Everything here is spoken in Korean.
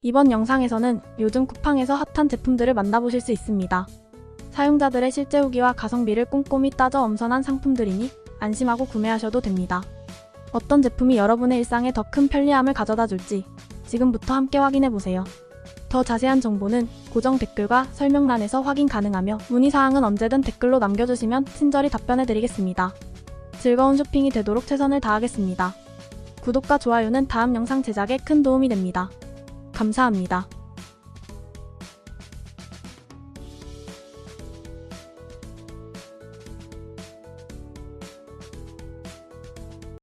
이번 영상에서는 요즘 쿠팡에서 핫한 제품들을 만나보실 수 있습니다. 사용자들의 실제 후기와 가성비를 꼼꼼히 따져 엄선한 상품들이니 안심하고 구매하셔도 됩니다. 어떤 제품이 여러분의 일상에 더 큰 편리함을 가져다 줄지 지금부터 함께 확인해보세요. 더 자세한 정보는 고정 댓글과 설명란에서 확인 가능하며 문의사항은 언제든 댓글로 남겨주시면 친절히 답변해드리겠습니다. 즐거운 쇼핑이 되도록 최선을 다하겠습니다. 구독과 좋아요는 다음 영상 제작에 큰 도움이 됩니다. 감사합니다.